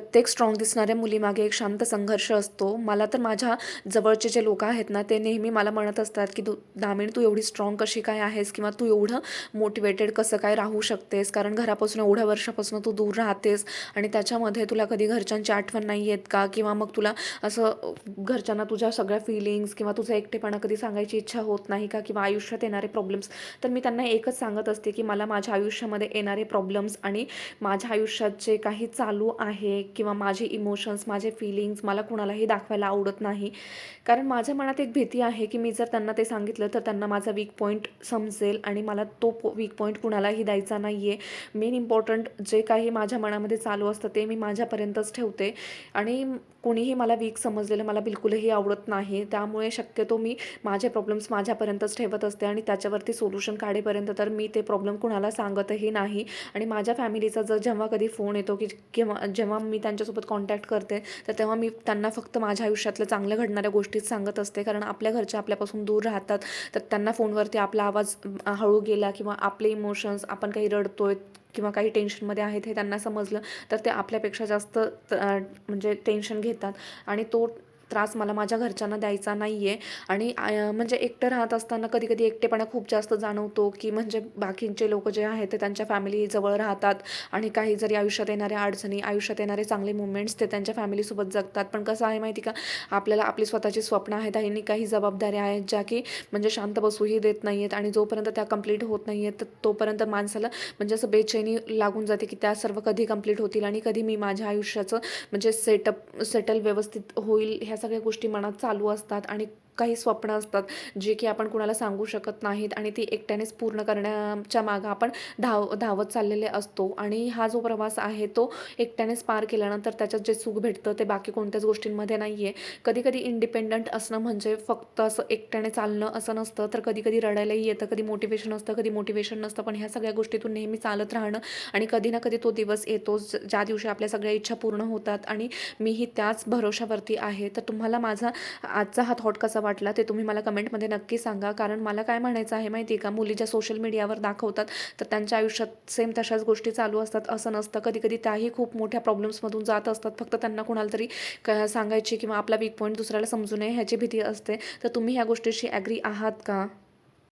प्रत्येक स्ट्रॉंग दिसणाऱ्या मुलीमागे एक शांत संघर्ष असतो. मला तर माझ्या जवळचे जे लोकं आहेत ना, ते नेहमी मला म्हणत असतात, की "दामिनी, तू एवढी स्ट्रॉंग कशी काय आहेस? किंवा तू एवढं मोटिवेटेड कसं काय राहू शकतेस? कारण घरापासून एवढ्या वर्षापासून तू दूर राहतेस आणि त्याच्यामध्ये तुला कधी घरच्यांची आठवण नाही येत का? किंवा मग तुला असं घरच्यांना तुझ्या सगळ्या फीलिंग्स किंवा तुझा एकटेपणा कधी सांगायची इच्छा होत नाही का? किंवा आयुष्यात येणारे प्रॉब्लेम्स." तर मी त्यांना एकच सांगत असते, की मला माझ्या आयुष्यामध्ये येणारे प्रॉब्लेम्स आणि माझ्या आयुष्यात जे काही चालू आहे किंवा माझे इमोशन्स, माझे फीलिंग्स मला कुणालाही दाखवायला आवडत नाही. कारण माझ्या मनात एक भीती आहे, की मी जर त्यांना ते सांगितलं तर त्यांना माझा वीक पॉईंट समजेल आणि मला तो वीक पॉईंट कुणालाही द्यायचा नाही आहे. मेन इम्पॉर्टंट जे काही माझ्या मनामध्ये चालू असतं ते मी माझ्यापर्यंतच ठेवते आणि कोणीही मला वीक समजलेलं मला बिलकुलही आवडत नाही. त्यामुळे शक्यतो मी माझे प्रॉब्लेम्स माझ्यापर्यंतच ठेवत असते आणि त्याच्यावरती सोल्युशन काढेपर्यंत तर मी ते प्रॉब्लेम कुणाला सांगतही नाही. आणि माझ्या फॅमिलीचा जर जेव्हा कधी फोन येतो की किंवा जेव्हा मी त्यांच्यासोबत कॉन्टॅक्ट करते तर तेव्हा मी त्यांना फक्त माझ्या आयुष्यातल्या चांगल्या घडणाऱ्या गोष्टीच सांगत असते. कारण आपल्या घरचे आपल्यापासून दूर राहतात तर त्यांना फोनवरती आपला आवाज हळू गेला किंवा आपले इमोशन्स आपण काही रडतोय किंवा काही टेन्शनमध्ये आहेत हे त्यांना समजलं तर ते आपल्यापेक्षा जास्त म्हणजे टेन्शन घेतात आणि तो त्रास मला माझ्या घरच्यांना द्यायचा नाही आहे. आणि म्हणजे एकटं राहत असताना कधी कधी एकटेपणा खूप जास्त जाणवतो, की म्हणजे बाकीचे लोक जे आहेत ते त्यांच्या फॅमिली जवळ राहतात आणि काही जरी आयुष्यात येणाऱ्या अडचणी, आयुष्यात येणारे चांगले मुवमेंट्स ते त्यांच्या फॅमिलीसोबत जगतात. पण कसं आहे माहिती का, आपल्याला आपली स्वतःची स्वप्न आहेत आणि काही जबाबदाऱ्या आहेत ज्या की म्हणजे शांत बसूही देत नाही आहेत आणि जोपर्यंत त्या कंप्लीट होत नाही आहेत तर तोपर्यंत माणसाला म्हणजे असं बेचैनी लागून जाते, की त्या सर्व कधी कंप्लीट होतील आणि कधी मी माझ्या आयुष्याचं म्हणजे सेटल व्यवस्थित होईल. ह्या सगळ्या गोष्टी मनात चालू असतात आणि काही स्वप्न असतात जे की आपण कुणाला सांगू शकत नाहीत आणि ती एकट्यानेच पूर्ण करण्याच्या मागं आपण धावत चाललेले असतो. आणि हा जो प्रवास आहे तो एकट्यानेच पार केल्यानंतर त्याच्यात जे सुख भेटतं ते बाकी कोणत्याच गोष्टींमध्ये नाही आहे. कधी कधी इंडिपेंडंट असणं म्हणजे फक्त असं एकट्याने चालणं असं नसतं, तर कधी कधी रडायलाही येतं, कधी मोटिवेशन असतं, कधी मोटिवेशन नसतं. पण ह्या सगळ्या गोष्टीतून नेहमी चालत राहणं आणि कधी ना कधी तो दिवस येतोच ज्या दिवशी आपल्या सगळ्या इच्छा पूर्ण होतात आणि मीही त्याच भरोशावरती आहे. तर तुम्हाला माझा आजचा हा थॉट कसा वाटला ते तुम्ही मला कमेंटमध्ये नक्की सांगा. कारण मला काय म्हणायचं आहे माहिती आहे का, मुली ज्या सोशल मीडियावर दाखवतात तर त्यांच्या आयुष्यात सेम तशाच गोष्टी चालू असतात असं नसतं. कधी कधी त्याही खूप मोठ्या प्रॉब्लेम्समधून जात असतात. फक्त त्यांना कुणाला तरी सांगायची किंवा आपला वीक पॉईंट दुसऱ्याला समजू नये ह्याची भीती असते. तर तुम्ही ह्या गोष्टीशी ॲग्री आहात का?